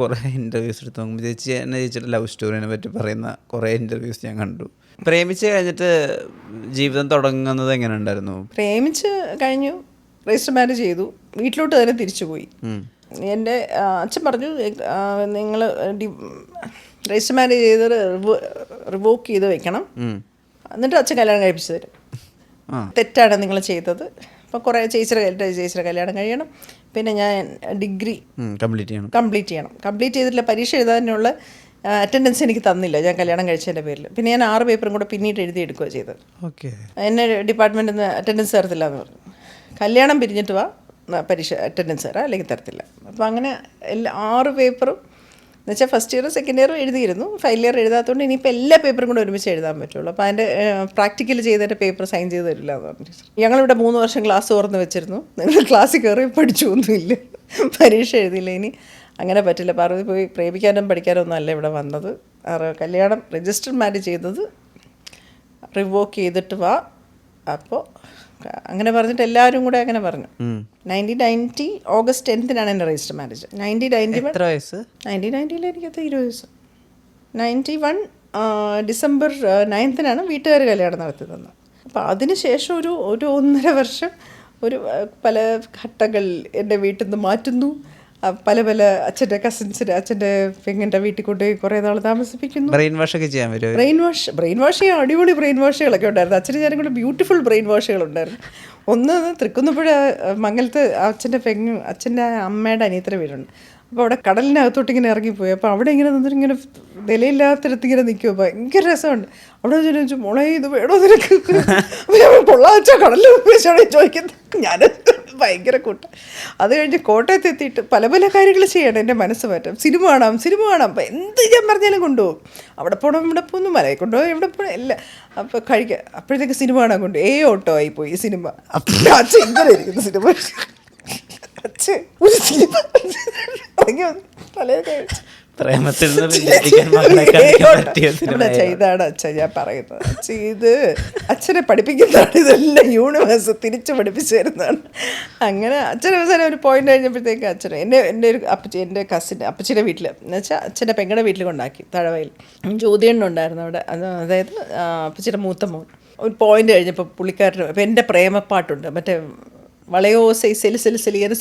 കുറേ ഇൻ്റർവ്യൂസ് എടുത്ത് നോക്കുമ്പോൾ ചേച്ചിയുടെ ലവ് സ്റ്റോറിനെ പറ്റി പറയുന്ന കുറേ ഇൻ്റർവ്യൂസ് ഞാൻ കണ്ടു. പ്രേമിച്ച് കഴിഞ്ഞിട്ട് ജീവിതം തുടങ്ങുന്നത് എങ്ങനെ ഉണ്ടായിരുന്നു? പ്രേമിച്ച് കഴിഞ്ഞു, രജിസ്റ്റർ മാരേജ് ചെയ്തു, വീട്ടിലോട്ട് തന്നെ തിരിച്ചു പോയി. എൻ്റെ അച്ഛൻ പറഞ്ഞു, നിങ്ങൾ രജിസ്റ്റർ മാരേജ് ചെയ്ത് റിവോക്ക് ചെയ്ത് വെക്കണം, എന്നിട്ട് അച്ഛൻ കല്യാണം കഴിപ്പിച്ചു തരും. തെറ്റാണ് നിങ്ങൾ ചെയ്തത്. അപ്പോൾ കുറേ ചേച്ചിയുടെ കല്യാണം കഴിയണം, പിന്നെ ഞാൻ ഡിഗ്രി കംപ്ലീറ്റ് ചെയ്തിട്ടില്ല, പരീക്ഷ എഴുതാനുള്ള അറ്റൻഡൻസ് എനിക്ക് തന്നില്ല ഞാൻ കല്യാണം കഴിച്ചതിൻ്റെ പേരിൽ. പിന്നെ ഞാൻ 6 പേപ്പറും കൂടെ പിന്നീട് എഴുതിയെടുക്കുക ചെയ്തത്. എന്നെ ഡിപ്പാർട്ട്മെൻറ്റിൽ നിന്ന് അറ്റൻഡൻസ് തരത്തില്ല എന്ന് പറഞ്ഞു. കല്യാണം പിരിഞ്ഞിട്ട് വാ, പരീക്ഷ അറ്റൻഡൻസ് തരാം, അല്ലെങ്കിൽ തരത്തില്ല. അപ്പോൾ അങ്ങനെ 6 പേപ്പറും എന്നുവെച്ചാൽ ഫസ്റ്റ് ഇയറും സെക്കൻഡ് ഇയറും എഴുതിയിരുന്നു, ഫൈനൽ ഇയർ എഴുതാത്തതുകൊണ്ട് ഇനിയിപ്പോൾ എല്ലാ പേപ്പറും കൂടെ ഒരുമിച്ച് എഴുതാൻ പറ്റുള്ളൂ. അപ്പോൾ അതിൻ്റെ പ്രാക്ടിക്കൽ ചെയ്തതിൻ്റെ പേപ്പർ സൈൻ ചെയ്ത് തരില്ല എന്ന് പറഞ്ഞു. ഞങ്ങളിവിടെ 3 വർഷം ക്ലാസ് തുറന്ന് വെച്ചിരുന്നു, നിങ്ങൾ ക്ലാസ്സിൽ കയറി പഠിച്ചൊന്നുമില്ല, പരീക്ഷ എഴുതിയില്ല, ഇനി അങ്ങനെ പറ്റില്ല. പാർവതി പോയി പ്രേമിക്കാനും പഠിക്കാനും ഒന്നും അല്ല ഇവിടെ വന്നത്. കല്യാണം രജിസ്റ്റർ മാരേജ് ചെയ്തത് റിവോക്ക് ചെയ്തിട്ട് വാ. അപ്പോൾ അങ്ങനെ പറഞ്ഞിട്ട് എല്ലാവരും കൂടെ അങ്ങനെ പറഞ്ഞു. 1990 ഓഗസ്റ്റ് 10 എൻ്റെ രജിസ്റ്റർ മാരേജ്. 1990 എനിക്കത് 20 വയസ്സ്. 91 ഡിസംബർ 9 വീട്ടുകാർ കല്യാണം നടത്തി തന്നത്. അപ്പോൾ അതിനുശേഷം ഒരു 1.5 വർഷം പല ഘട്ടങ്ങൾ എൻ്റെ വീട്ടിൽ നിന്ന് മാറ്റുന്നു, പല അച്ഛൻ്റെ കസിൻസിൻ്റെ അച്ഛൻ്റെ പെങ്ങിൻ്റെ വീട്ടിൽ കൊണ്ടുപോയി കുറേ നാൾ താമസിപ്പിക്കുന്നു. ബ്രെയിൻ വാഷ് ചെയ്യാൻ അടിപൊളി ബ്രെയിൻ വാഷുകളൊക്കെ ഉണ്ടായിരുന്നു. അച്ഛന് ഞാനും കൂടെ ബ്യൂട്ടിഫുൾ ബ്രെയിൻ വാഷുകളുണ്ടായിരുന്നു. ഒന്ന് തൃക്കുന്നപ്പുഴ മംഗലത്ത് അച്ഛൻ്റെ അമ്മയുടെ അനിയത്തിൻ്റെ വീടുണ്ട്. അപ്പോൾ അവിടെ കടലിനകത്തോട്ട് ഇങ്ങനെ ഇറങ്ങിപ്പോയി. അപ്പോൾ അവിടെ ഇങ്ങനെ നിന്നിട്ട് ഇങ്ങനെ നിലയില്ലാത്തിടത്ത് ഇങ്ങനെ നിൽക്കുമോ, ഭയങ്കര രസമുണ്ട്. അവിടെ ചോദിച്ചു, മോളെ ഇത് വേണോ നിനക്ക്, പൊള്ളാച്ച കടലിൽ ചോദിക്കുന്നത്. ഞാൻ ഭയങ്കര കൂട്ടം. അത് കഴിഞ്ഞ് കോട്ടയത്ത് എത്തിയിട്ട് പല കാര്യങ്ങൾ ചെയ്യണം, എൻ്റെ മനസ്സ് മാറ്റാം. സിനിമ കാണാം, എന്ത് ഞാൻ പറഞ്ഞാലും കൊണ്ടുപോകും. അവിടെ പോകണം, ഇവിടെ പോകുന്നു, മലയിൽ കൊണ്ടുപോകും, എവിടെ പോകണം എല്ലാം. അപ്പോൾ കഴിക്കുക. അപ്പോഴത്തേക്ക് സിനിമ കാണാൻ കൊണ്ടുപോയി. ഓട്ടോ ആയിപ്പോയി സിനിമ. അച്ഛൻ ഇങ്ങനെ ഇരിക്കുന്നു സിനിമ. അച്ഛൻ ഒരു സിനിമ ഇതാണ് അച്ഛൻ ഞാൻ പറയുന്നത്. ഇത് അച്ഛനെ പഠിപ്പിക്കുന്നതാണ്, ഇതെല്ലാം യൂണിവേഴ്സ് തിരിച്ചു പഠിപ്പിച്ചു തരുന്നതാണ്. അങ്ങനെ അച്ഛൻ അവസാനം ഒരു പോയിന്റ് കഴിഞ്ഞപ്പോഴത്തേക്ക് അച്ഛൻ എൻ്റെ കസിൻ അപ്പച്ചിയുടെ വീട്ടിൽ എന്ന് വെച്ചാൽ അച്ഛൻ്റെ പെങ്ങളുടെ വീട്ടിൽ കൊണ്ടാക്കി. തഴവയിൽ ജ്യോതിയണ്ണുണ്ടായിരുന്നു അവിടെ. അതായത് അപ്പച്ചിയുടെ മൂത്ത മോൻ. ഒരു പോയിന്റ് കഴിഞ്ഞപ്പോൾ പുള്ളിക്കാരന് ഇപ്പം എൻ്റെ പ്രേമപ്പാട്ടുണ്ട്, മറ്റേ വളയോ സെലി അത്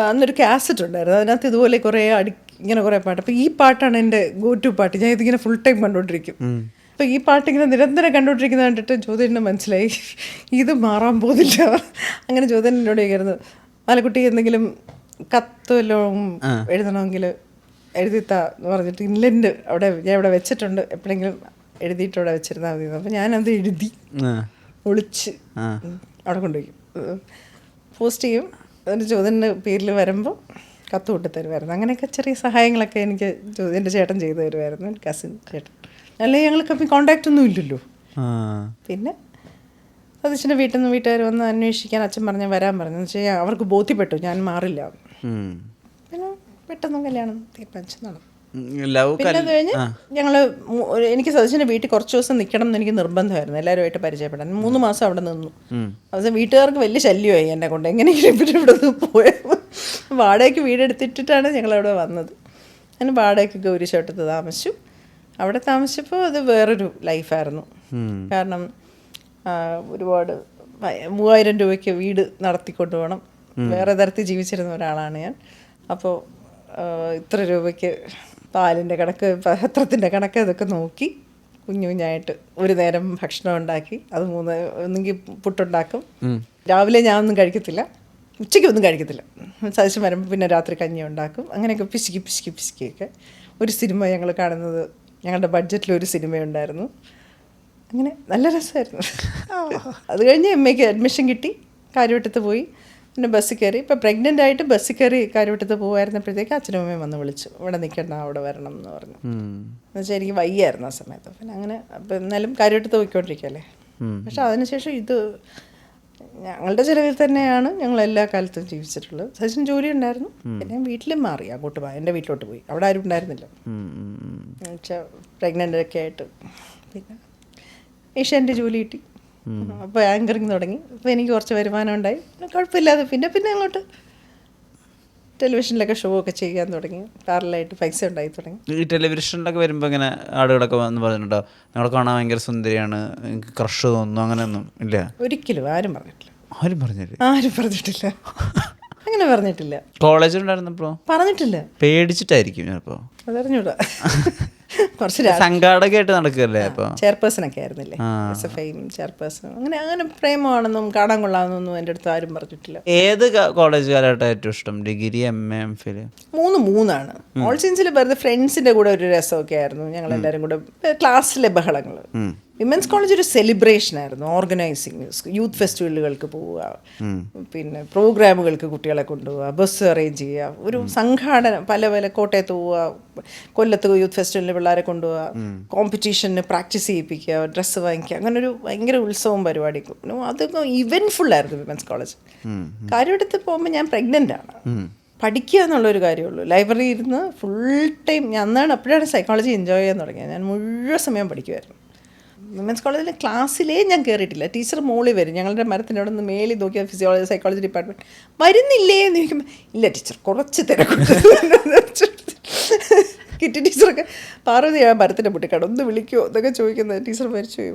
അന്നൊരു കാസറ്റ് ഉണ്ടായിരുന്നു. അതിനകത്ത് ഇതുപോലെ കുറേ ഇങ്ങനെ കുറേ പാട്ട്. അപ്പോൾ ഈ പാട്ടാണ് എൻ്റെ ഗോ ടു പാട്ട്. ഞാൻ ഇതിങ്ങനെ ഫുൾ ടൈം കണ്ടുകൊണ്ടിരിക്കും. അപ്പോൾ ഈ പാട്ടിങ്ങനെ നിരന്തരം കണ്ടുകൊണ്ടിരിക്കുന്നത് കണ്ടിട്ട് ജ്യോതിന് മനസ്സിലായി ഇത് മാറാൻ പോകുന്നില്ല. അങ്ങനെ ജ്യോതിൻ എന്നോട് ചോദിക്കരുത്, മാലക്കുട്ടി എന്തെങ്കിലും കത്തുവല്ലോം എഴുതണമെങ്കിൽ എഴുതിത്താ എന്ന് പറഞ്ഞിട്ട് ഇൻലൻഡ് ഞാൻ ഇവിടെ വെച്ചിട്ടുണ്ട്, എപ്പോഴെങ്കിലും എഴുതിയിട്ട് അവിടെ വെച്ചിരുന്നാൽ മതി. അപ്പോൾ ഞാനത് എഴുതി ഒളിച്ച് അവിടെ കൊണ്ടുപോയി പോസ്റ്റ് ചെയ്യും. അതിൻ്റെ ജ്യോതിൻ്റെ പേരിൽ വരുമ്പോൾ കത്ത് കൊണ്ടു തരുമായിരുന്നു. അങ്ങനെയൊക്കെ ചെറിയ സഹായങ്ങളൊക്കെ എനിക്ക് എൻ്റെ ചേട്ടൻ ചെയ്തു തരുമായിരുന്നു, കസിൻ ചേട്ടൻ. അല്ലെങ്കിൽ ഞങ്ങൾ തമ്മിൽ കോണ്ടാക്റ്റ് ഒന്നും ഇല്ലല്ലോ. പിന്നെ സതീശൻ്റെ വീട്ടിൽ നിന്ന് വീട്ടുകാർ വന്ന് അന്വേഷിക്കാൻ അച്ഛൻ വരാൻ പറഞ്ഞു. എന്ന് വെച്ചാൽ അവർക്ക് ബോധ്യപ്പെട്ടു ഞാൻ മാറില്ല. പിന്നെ പെട്ടെന്ന് കല്യാണം തീരുമാനിച്ചു നടന്നു. പിന്നെ അത് കഴിഞ്ഞ് എനിക്ക് സതീശൻ്റെ വീട്ടിൽ കുറച്ച് ദിവസം നിൽക്കണം എന്ന് എനിക്ക് നിർബന്ധമായിരുന്നു, എല്ലാവരുമായിട്ട് പരിചയപ്പെടാൻ. 3 മാസം അവിടെ നിന്നു. അത് വീട്ടുകാർക്ക് വലിയ ശല്യമായി എന്നെ കൊണ്ട്. എങ്ങനെയെങ്കിലും ഇവിടെ നിന്ന് പോയത്. വാടകയ്ക്ക് വീടെടുത്തിട്ടിട്ടാണ് ഞങ്ങളവിടെ വന്നത്. ഞാൻ വാടകയ്ക്ക് ഗൗരിശോട്ടത്ത് താമസിച്ചു. അവിടെ താമസിച്ചപ്പോൾ അത് വേറൊരു ലൈഫായിരുന്നു. കാരണം ഒരുപാട് 3000 രൂപയ്ക്ക് വീട് നടത്തിക്കൊണ്ട് പോകണം. വേറെ തരത്തിൽ ജീവിച്ചിരുന്ന ഒരാളാണ് ഞാൻ. അപ്പോൾ ഇത്ര രൂപയ്ക്ക് പാലിൻ്റെ കണക്ക്, പത്രത്തിൻ്റെ കണക്ക് ഇതൊക്കെ നോക്കി കുഞ്ഞായിട്ട് ഒരു നേരം ഭക്ഷണം ഉണ്ടാക്കി. അത് ഒന്നെങ്കിൽ പുട്ടുണ്ടാക്കും. രാവിലെ ഞാനൊന്നും കഴിക്കത്തില്ല, ഉച്ചയ്ക്കൊന്നും കഴിക്കത്തില്ല. സദസ്യം വരുമ്പോൾ പിന്നെ രാത്രി കഞ്ഞി ഉണ്ടാക്കും. അങ്ങനെയൊക്കെ പിശുക്കിയൊക്കെ ഒരു സിനിമ ഞങ്ങൾ കാണുന്നത്. ഞങ്ങളുടെ ബഡ്ജറ്റിലൊരു സിനിമയുണ്ടായിരുന്നു. അങ്ങനെ നല്ല രസമായിരുന്നു. അത് കഴിഞ്ഞ് MA അഡ്മിഷൻ കിട്ടി, കാര്യവട്ടത്ത് പോയി. പിന്നെ ബസ്സിൽ കയറി. ഇപ്പം പ്രഗ്നൻ്റ് ആയിട്ട് ബസ്സിൽ കയറി കാര്യവട്ടത്ത് പോകുമായിരുന്നപ്പോഴത്തേക്ക് അച്ഛനും അമ്മയും വന്ന് വിളിച്ചു, ഇവിടെ നിൽക്കണ്ട, അവിടെ വരണം എന്ന് പറഞ്ഞു. എന്നുവെച്ചാൽ എനിക്ക് വയ്യായിരുന്നു ആ സമയത്ത്. പിന്നെ അങ്ങനെ അപ്പം എന്നാലും കാര്യവട്ടത്ത് പോയിക്കൊണ്ടിരിക്കുകയല്ലേ. പക്ഷെ അതിനുശേഷം ഇത് ഞങ്ങളുടെ ചിലവിൽ തന്നെയാണ് ഞങ്ങൾ എല്ലാ കാലത്തും ജീവിച്ചിട്ടുള്ളത്. സച്ചിൻ ജോലി ഉണ്ടായിരുന്നു. പിന്നെ വീട്ടിലും മാറി, അങ്ങോട്ട് പോയി എൻ്റെ വീട്ടിലോട്ട് പോയി. അവിടെ ആരും ഉണ്ടായിരുന്നില്ല എന്നുവെച്ചാൽ പ്രഗ്നൻ്റൊക്കെ ആയിട്ട്. പിന്നെ ഏഷ്യാൻ്റെ ജോലി കിട്ടി. അപ്പോൾ ആങ്കറിങ് തുടങ്ങി. അപ്പോൾ എനിക്ക് കുറച്ച് വരുമാനം ഉണ്ടായി. കുഴപ്പമില്ലാതെ പിന്നെ അങ്ങോട്ട് ടെലിവിഷനിലൊക്കെ ഷോ ഒക്കെ ചെയ്യാൻ തുടങ്ങി, പാരലായിട്ട് പൈസ ഉണ്ടായി തുടങ്ങി. ഈ ടെലിവിഷനിലൊക്കെ വരുമ്പോൾ ഇങ്ങനെ ആളുകളൊക്കെ വന്ന് പറഞ്ഞിട്ടുണ്ടോ ഞങ്ങളെ കാണാൻ ഭയങ്കര സുന്ദരിയാണ്, എനിക്ക് ക്രഷ് തോന്നുന്നു, അങ്ങനെയൊന്നും ഇല്ല? ഒരിക്കലും ആരും പറഞ്ഞിട്ടില്ല. ആരും പറഞ്ഞില്ല? ആരും പറഞ്ഞിട്ടില്ല. അങ്ങനെ പറഞ്ഞിട്ടില്ല. കോളേജിലുണ്ടായിരുന്നപ്പോ പറഞ്ഞിട്ടില്ല. പേടിച്ചിട്ടായിരിക്കും ചിലപ്പോ, അതറിഞ്ഞൂടാ. കുറച്ച് സംഘാടകമായിട്ട് നടക്കുകയല്ലേ അപ്പോൾ? ചെയർപേഴ്സൺ ഒക്കെ ആയിരുന്നില്ലേ, SFI ചെയർപേഴ്സൺ. അങ്ങനെ പ്രേമമാണെന്നും കാണാൻ കൊള്ളാമെന്നൊന്നും എൻ്റെ അടുത്ത് ആരും പറഞ്ഞിട്ടില്ല. ഏത് കോളേജ് കാലഘട്ടം ഏറ്റവും ഇഷ്ടം? Degree, MA, MPhil? മൂന്നാണ്. ഓൾ സയൻസിൽ വെറുതെ ഫ്രണ്ട്സിൻ്റെ കൂടെ ഒരു രസമൊക്കെ ആയിരുന്നു, ഞങ്ങളെല്ലാവരും കൂടെ ക്ലാസ്സിലെ ബഹളങ്ങൾ. വിമൻസ് കോളേജ് ഒരു സെലിബ്രേഷൻ ആയിരുന്നു, ഓർഗനൈസിങ്, യൂത്ത് ഫെസ്റ്റിവലുകൾക്ക് പോവുക, പിന്നെ പ്രോഗ്രാമുകൾക്ക് കുട്ടികളെ കൊണ്ടുപോവുക, ബസ് അറേഞ്ച് ചെയ്യുക, ഒരു സംഘാടന പല കോട്ടയത്ത് പോവുക, കൊല്ലത്ത് യൂത്ത് ഫെസ്റ്റിവലിന് പിള്ളേരെ കൊണ്ടുപോവുക, കോമ്പറ്റീഷന് പ്രാക്ടീസ് ചെയ്യിപ്പിക്കുക, ഡ്രസ്സ് വാങ്ങിക്കുക, അങ്ങനെ ഒരു ഭയങ്കര ഉത്സവം പരിപാടിക്കും. അതൊക്കെ ഇവൻറ്റ്ഫുൾ ആയിരുന്നു വിമൻസ് കോളേജ്. കാര്യമെടുത്ത് പോകുമ്പോൾ ഞാൻ പ്രഗ്നൻ്റ് ആണ്. പഠിക്കുക എന്നുള്ളൊരു കാര്യമുള്ളൂ. ലൈബ്രറി ഇരുന്ന് ഫുൾ ടൈം അപ്പോഴാണ് സൈക്കോളജി എൻജോയ് ചെയ്യാൻ തുടങ്ങിയത്. ഞാൻ മുഴുവൻ സമയം പഠിക്കുമായിരുന്നു. വിമൻസ് കോളേജിലെ ക്ലാസ്സിലേ ഞാൻ കയറിയിട്ടില്ല. ടീച്ചർ മോളിൽ വരും, ഞങ്ങളുടെ മരത്തിൻ്റെ അവിടെ നിന്ന് മേളിൽ നോക്കിയാൽ ഫിസിയോളജി സൈക്കോളജി ഡിപ്പാർട്ട്മെൻറ്റ് വരുന്നില്ലേ എന്ന് ചോദിക്കുമ്പോൾ ഇല്ല ടീച്ചർ കുറച്ച് തിരക്കുണ്ട്. കിറ്റി ടീച്ചറൊക്കെ പാർവതി ആ മരത്തിൻ്റെ മുട്ടിക്കാട് ഒന്ന് വിളിക്കുമോ എന്നൊക്കെ ചോദിക്കുന്നത്. ടീച്ചർ മരിച്ചു പോയി,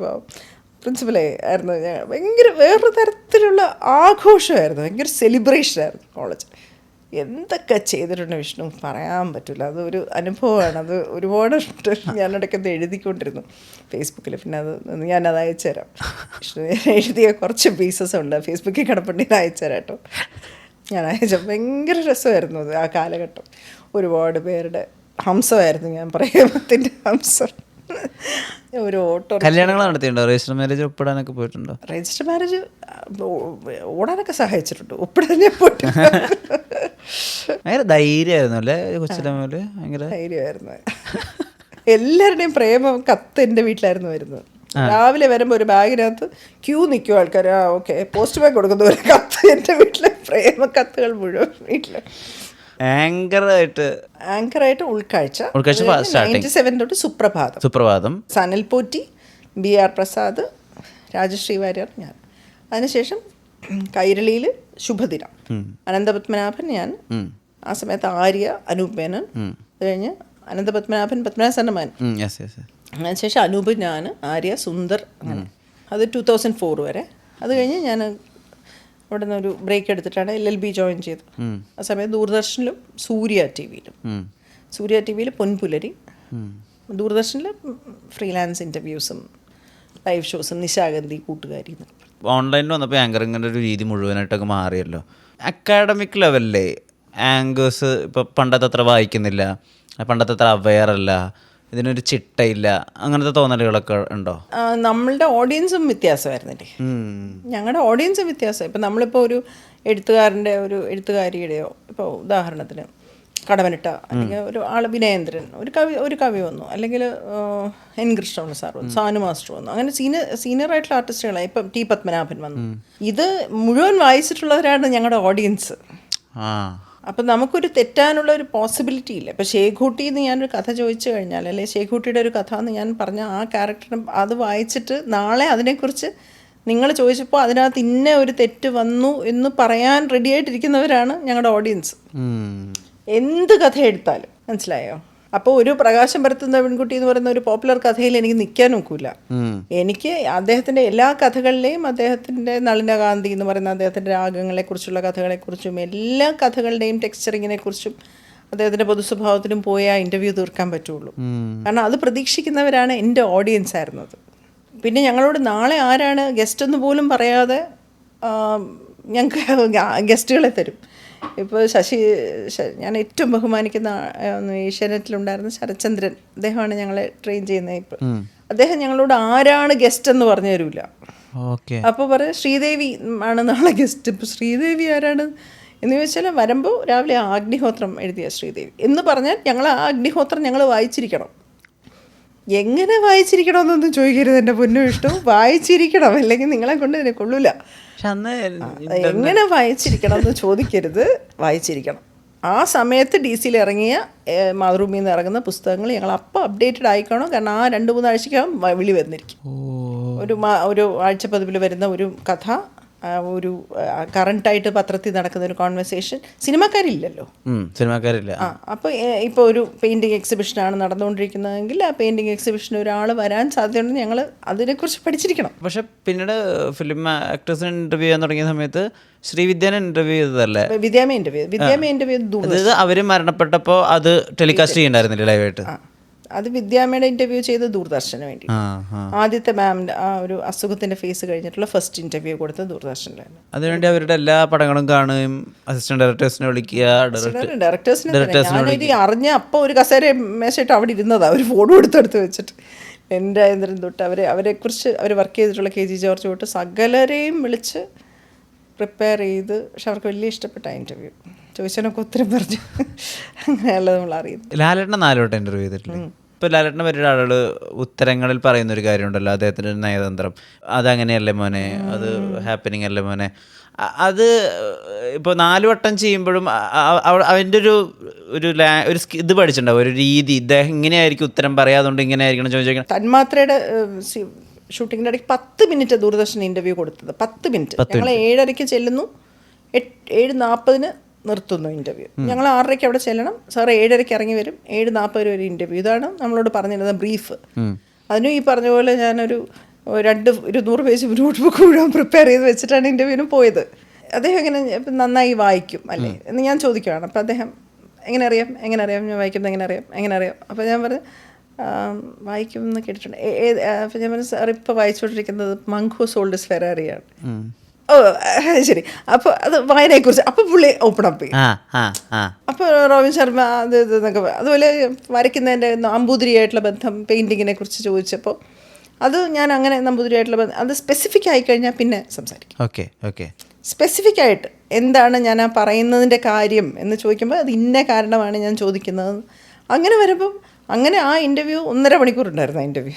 പ്രിൻസിപ്പലേ ആയിരുന്നു. ഞാൻ ഭയങ്കര വേറൊരു തരത്തിലുള്ള ആഘോഷമായിരുന്നു, ഭയങ്കര സെലിബ്രേഷനായിരുന്നു കോളേജ്. എന്തൊക്കെ ചെയ്തിട്ടുണ്ട് വിഷ്ണു പറയാൻ പറ്റില്ല. അതൊരു അനുഭവമാണ്. അത് ഒരുപാട് ഞാനിടയ്ക്കൊന്ന് എഴുതിക്കൊണ്ടിരുന്നു ഫേസ്ബുക്കിൽ. പിന്നെ ഞാനത് അയച്ചു തരാം. വിഷ്ണു എഴുതിയ കുറച്ച് പീസസ് ഉണ്ട് ഫേസ്ബുക്കിൽ കിടപ്പുണ്ടെങ്കിൽ അയച്ചു തരാം കേട്ടോ. ഞാൻ അയച്ച ഭയങ്കര രസമായിരുന്നു അത്. ആ കാലഘട്ടം ഒരുപാട് പേരുടെ ഹംസമായിരുന്നു. ഞാൻ പ്രേമത്തിൻ്റെ ഹംസം. ഒരു ഓട്ടോ കല്യാണങ്ങൾ നടത്തിയിട്ടുണ്ടോ? രജിസ്റ്റർ മാരേജ് ഒപ്പിടാനൊക്കെ പോയിട്ടുണ്ടോ? രജിസ്റ്റർ മാരേജ് ഓടാനൊക്കെ സഹായിച്ചിട്ടുണ്ട്, ഒപ്പിടാൻ ഞാൻ പോയിട്ടില്ല. ഭയങ്കര ധൈര്യമായിരുന്നു അല്ലേ കൊച്ചിലെ മുതല്? ഭയങ്കര ധൈര്യമായിരുന്നു. എല്ലാവരുടെയും പ്രേമം കത്ത് എൻ്റെ വീട്ടിലായിരുന്നു വരുന്നത്. രാവിലെ വരുമ്പോൾ ഒരു ബാഗിനകത്ത് ക്യൂ നിൽക്കും ആൾക്കാർ. ഓക്കെ പോസ്റ്റ് ബാഗ് കൊടുക്കുന്ന ഒരു കത്ത് എൻ്റെ വീട്ടിലെ പ്രേമ കത്തുകൾ മുഴുവൻ വീട്ടിൽ. ആങ്കറായിട്ട് ഉൾക്കാഴ്ച 97 തൊട്ട് സുപ്രഭാതം, സനൽ പോറ്റി, BR പ്രസാദ്, രാജശ്രീ വാര്യർ, ഞാൻ. അതിനുശേഷം കൈരളിയിൽ ശുഭദിനം, അനന്തപത്മനാഭൻ ഞാൻ. ആ സമയത്ത് ആര്യ, അനൂപ് മേനൻ. അത് കഴിഞ്ഞ് അനന്തപത്മനാഭൻ, പത്മനാഭ സന്നമാൻ. അതിനുശേഷം അനൂപ്, ഞാൻ, ആര്യ, സുന്ദർ, അങ്ങനെ. അത് 2004 വരെ. അത് കഴിഞ്ഞ് ഞാൻ അവിടെ നിന്ന് ഒരു ബ്രേക്ക് എടുത്തിട്ടാണ് LLB ജോയിൻ ചെയ്തത്. ആ സമയത്ത് ദൂരദർശനിലും സൂര്യ ടി വിയിൽ പൊൻപുലരി, ദൂരദർശനിൽ ഫ്രീലാൻസ് ഇൻ്റർവ്യൂസും ലൈവ് ഷോസും, നിശാഗന്ധി, കൂട്ടുകാരി. ഓൺലൈനിൽ വന്നപ്പോൾ ആങ്കറിങ്ങിൻ്റെ ഒരു രീതി മുഴുവനായിട്ടൊക്കെ മാറിയല്ലോ. അക്കാഡമിക് ലെവലിലെ ആങ്കേഴ്സ് ഇപ്പോൾ പണ്ടത്തെ അത്ര വായിക്കുന്നില്ല, പണ്ടത്തെ അത്ര അവെയർ അല്ല, ഇതിനൊരു ചിട്ടയില്ല, അങ്ങനത്തെ തോന്നലുകളൊക്കെ ഉണ്ടോ? നമ്മളുടെ ഓഡിയൻസും വ്യത്യാസമായിരുന്നില്ലേ? ഞങ്ങളുടെ ഓഡിയൻസും വ്യത്യാസം. ഇപ്പം നമ്മളിപ്പോൾ ഒരു എഴുത്തുകാരിയുടെയോ, ഇപ്പോൾ ഉദാഹരണത്തിന് കടവനിട്ട, അല്ലെങ്കിൽ ഒരു ആൾ വിനയേന്ദ്രൻ, ഒരു കവി വന്നു, അല്ലെങ്കിൽ N കൃഷ്ണപിള്ള സാർ വന്നു, സാനു മാസ്റ്റർ വന്നു, അങ്ങനെ സീനിയർ ആയിട്ടുള്ള ആർട്ടിസ്റ്റുകളായി. ഇപ്പം T പത്മനാഭൻ വന്നു. ഇത് മുഴുവൻ വായിച്ചിട്ടുള്ളവരാണ് ഞങ്ങളുടെ ഓഡിയൻസ്. അപ്പം നമുക്കൊരു തെറ്റാനുള്ള ഒരു പോസിബിലിറ്റി ഇല്ല. ഇപ്പോൾ ഷേഖൂട്ടി എന്ന് ഞാനൊരു കഥ ചോദിച്ചു കഴിഞ്ഞാൽ, അല്ലെങ്കിൽ ഷേഖൂട്ടിയുടെ ഒരു കഥ എന്ന് ഞാൻ പറഞ്ഞ ആ ക്യാരക്ടറിന് അത് വായിച്ചിട്ട് നാളെ അതിനെക്കുറിച്ച് നിങ്ങൾ ചോദിച്ചപ്പോൾ അതിനകത്ത് ഇന്ന ഒരു തെറ്റ് വന്നു എന്ന് പറയാൻ റെഡി ആയിട്ടിരിക്കുന്നവരാണ് ഞങ്ങളുടെ ഓഡിയൻസ്. എന്ത് കഥ എടുത്താലും, മനസ്സിലായോ? അപ്പോൾ ഒരു പ്രകാശം പരത്തുന്ന പെൺകുട്ടി എന്ന് പറയുന്ന ഒരു പോപ്പുലർ കഥയിൽ എനിക്ക് നിൽക്കാൻ നോക്കൂല. എനിക്ക് അദ്ദേഹത്തിൻ്റെ എല്ലാ കഥകളിലെയും, അദ്ദേഹത്തിൻ്റെ നളിനകാന്തി എന്ന് പറയുന്ന അദ്ദേഹത്തിൻ്റെ രാഗങ്ങളെക്കുറിച്ചുള്ള കഥകളെക്കുറിച്ചും എല്ലാ കഥകളുടെയും ടെക്സ്ചറിങ്ങിനെക്കുറിച്ചും അദ്ദേഹത്തിൻ്റെ പൊതുസ്വഭാവത്തിലും പോയി ആ ഇൻ്റർവ്യൂ തീർക്കാൻ പറ്റുള്ളൂ. കാരണം അത് പ്രതീക്ഷിക്കുന്നവരാണ് എൻ്റെ ഓഡിയൻസ് ആയിരുന്നത്. പിന്നെ ഞങ്ങളോട് നാളെ ആരാണ് ഗസ്റ്റ് എന്ന് പോലും പറയാതെ ഞങ്ങൾക്ക് ഗസ്റ്റുകളെ തരും. ഇപ്പോൾ ഞാൻ ഏറ്റവും ബഹുമാനിക്കുന്ന ഏഷ്യാനെറ്റിലുണ്ടായിരുന്ന ശരത്ചന്ദ്രൻ, അദ്ദേഹമാണ് ഞങ്ങളെ ട്രെയിൻ ചെയ്യുന്നത്. ഇപ്പോൾ അദ്ദേഹം ഞങ്ങളോട് ആരാണ് ഗസ്റ്റ് എന്ന് പറഞ്ഞു തരില്ല. അപ്പോൾ പറയും ശ്രീദേവി ആണ് നാളെ ഗസ്റ്റ്. ഇപ്പോൾ ശ്രീദേവി ആരാണ് എന്ന് ചോദിച്ചാൽ വരുമ്പോൾ രാവിലെ അഗ്നിഹോത്രം എഴുതിയ ശ്രീദേവി എന്ന് പറഞ്ഞാൽ ഞങ്ങൾ ആ അഗ്നിഹോത്രം ഞങ്ങൾ വായിച്ചിരിക്കണം. എങ്ങനെ വായിച്ചിരിക്കണമെന്നൊന്നും ചോദിക്കരുത് എൻ്റെ പൊന്നു ഇഷ്ടം, വായിച്ചിരിക്കണം, അല്ലെങ്കിൽ നിങ്ങളെ കൊണ്ട് ഇതിനെ കൊള്ളൂല. എങ്ങനെ വായിച്ചിരിക്കണം എന്ന് ചോദിക്കരുത്, വായിച്ചിരിക്കണം. ആ സമയത്ത് DC ഇറങ്ങിയ മാതൃഭൂമിയിൽ നിന്ന് ഇറങ്ങുന്ന പുസ്തകങ്ങൾ ഞങ്ങൾ അപ്പോൾ അപ്ഡേറ്റഡ് ആയിക്കണം. കാരണം ആ 2-3 ആഴ്ചക്കകം വിളി വന്നിരിക്കും. ഒരു ആഴ്ചപ്പതിപ്പിൽ വരുന്ന ഒരു കഥ ഒരു കറണ്ടായിട്ട് പത്രത്തിൽ നടക്കുന്ന ഒരു കോൺവെർസേഷൻ സിനിമാക്കാരില്ലല്ലോ. സിനിമാക്കാരില്ല. അപ്പോൾ ഇപ്പോൾ ഒരു പെയിൻറ്റിങ് എക്സിബിഷനാണ് നടന്നുകൊണ്ടിരിക്കുന്നതെങ്കിൽ ആ പെയിൻറ്റിങ് എക്സിബിഷന് ഒരാൾ വരാൻ സാധ്യതയുണ്ടെന്ന് ഞങ്ങൾ അതിനെക്കുറിച്ച് പഠിച്ചിരിക്കണം. പക്ഷെ പിന്നീട് ഫിലിം ആക്ടേഴ്സിന് ഇൻ്റർവ്യൂ ചെയ്യാൻ തുടങ്ങിയ സമയത്ത് ശ്രീവിദ്യനെ ഇൻ്റർവ്യൂ ചെയ്തതല്ലേ? വിദ്യാമ ഇൻ്റർവ്യൂ അതായത് അവർ മരണപ്പെട്ടപ്പോൾ അത് ടെലികാസ്റ്റ് ചെയ്യണ്ടായിരുന്നില്ല ലൈവായിട്ട്? അത് വിദ്യാമയുടെ ഇൻ്റർവ്യൂ ചെയ്ത് ദൂരദർശന് വേണ്ടി. ആദ്യത്തെ മാമിൻ്റെ ആ ഒരു അസുഖത്തിൻ്റെ ഫേസ് കഴിഞ്ഞിട്ടുള്ള ഫസ്റ്റ് ഇൻ്റർവ്യൂ കൊടുത്തത് ദൂരദർശനിലായിരുന്നു. അതിനുവേണ്ടി അവരുടെ എല്ലാ പടങ്ങളും കാണുകയും അസിസ്റ്റന്റ് ഡയറക്ടേഴ്സിനെ വിളിക്കുക, ഡയറക്ടേഴ്സിനെ അറിഞ്ഞ അപ്പോൾ ഒരു കസേര മേശയിട്ട് അവിടെ ഇരുന്നതാണ്, ഒരു ഫോട്ടോ എടുത്തെടുത്ത് വെച്ചിട്ട് എൻ്റെ ആയതിനും തൊട്ട് അവരെക്കുറിച്ച് അവർ വർക്ക് ചെയ്തിട്ടുള്ള KG ജോർജ് തൊട്ട് സകലരെയും വിളിച്ച് പ്രിപ്പയർ ചെയ്ത്. പക്ഷെ അവർക്ക് വലിയ ഇഷ്ടപ്പെട്ട ഇൻ്റർവ്യൂ, ചോദിച്ചതിനൊക്കെ ഉത്തരം പറഞ്ഞു. അങ്ങനെയുള്ളത് നമ്മൾ അറിയുന്നു. ലാലേട്ടനെ 4 വട്ടം ഇൻ്റർവ്യൂ ചെയ്തിട്ടില്ലേ? ഇപ്പോൾ ലാലേട്ടനെ പറ്റിയ ആളുകൾ ഉത്തരങ്ങളിൽ പറയുന്നൊരു കാര്യമുണ്ടല്ലോ, അദ്ദേഹത്തിൻ്റെ ഒരു നയതന്ത്രം, അതങ്ങനെയല്ലേ മോനെ, അത് ഹാപ്പനിങ് അല്ലേ മോനെ. അത് ഇപ്പോൾ 4 വട്ടം ചെയ്യുമ്പോഴും അവൻ്റെ ഒരു ഇത് പഠിച്ചിട്ടുണ്ടാവും, ഒരു രീതി, ഇദ്ദേഹം ഇങ്ങനെയായിരിക്കും ഉത്തരം പറയാതുകൊണ്ട് ഇങ്ങനെ ആയിരിക്കണം ചോദിച്ചേക്കണം. തന്മാത്രയുടെ ഷൂട്ടിങ്ങിൻ്റെ ഇടയ്ക്ക് 10 മിനിറ്റ് ദൂരദർശൻ ഇൻ്റർവ്യൂ കൊടുത്തത്. 10 മിനിറ്റ്. ഞങ്ങൾ 7:30 ചെല്ലുന്നു, 7:40 നിർത്തുന്നു ഇൻ്റർവ്യൂ. ഞങ്ങൾ 6:30 അവിടെ ചെല്ലണം. സാർ 7:30 ഇറങ്ങി വരും, 7:40 വരെ ഇൻ്റർവ്യൂ. ഇതാണ് നമ്മളോട് പറഞ്ഞിരുന്നത് ബ്രീഫ്. അതിനും ഈ പറഞ്ഞ പോലെ ഞാനൊരു 200 പേജ് നോട്ട് ബുക്ക് മുഴുവൻ പ്രിപ്പയർ ചെയ്ത് വെച്ചിട്ടാണ് ഇൻ്റർവ്യൂവിന് പോയത്. അദ്ദേഹം ഇങ്ങനെ നന്നായി വായിക്കും അല്ലേ എന്ന് ഞാൻ ചോദിക്കുകയാണ്. അപ്പോൾ അദ്ദേഹം എങ്ങനെ അറിയാം ഞാൻ വായിക്കുന്നത് എങ്ങനെ അറിയാം. അപ്പോൾ ഞാൻ പറഞ്ഞു വായിക്കും എന്ന് കേട്ടിട്ടുണ്ട്. അപ്പോൾ ഞാൻ പറഞ്ഞു സാർ ഇപ്പോൾ വായിച്ചുകൊണ്ടിരിക്കുന്നത് മങ്ക് ഹു സോൾഡ് ഹിസ് ഫെറാറിയാണ്. ഓ ശരി. അപ്പോൾ അത് വായനയെക്കുറിച്ച് അപ്പോൾ പുള്ളി ഓപ്പൺ അപ്പ് ചെയ്യും. അപ്പോൾ റോബിൻ ശർമ്മ അത് ഇതെന്നൊക്കെ. അതുപോലെ വരയ്ക്കുന്നതിൻ്റെ നമ്പൂതിരിയായിട്ടുള്ള ബന്ധം, പെയിൻറ്റിങ്ങിനെ കുറിച്ച് ചോദിച്ചപ്പോൾ അത് ഞാൻ അങ്ങനെ നമ്പൂതിരിയായിട്ടുള്ള ബന്ധം അത് സ്പെസിഫിക് ആയിക്കഴിഞ്ഞാൽ പിന്നെ സംസാരിക്കും. ഓക്കെ സ്പെസിഫിക് ആയിട്ട് എന്താണ് ഞാൻ ആ പറയുന്നതിൻ്റെ കാര്യം എന്ന് ചോദിക്കുമ്പോൾ അത് ഇന്ന കാരണമാണ് ഞാൻ ചോദിക്കുന്നത്. അങ്ങനെ വരുമ്പം അങ്ങനെ ആ ഇൻ്റർവ്യൂ 1.5 മണിക്കൂർ ഉണ്ടായിരുന്നു. ആ ഇൻ്റർവ്യൂ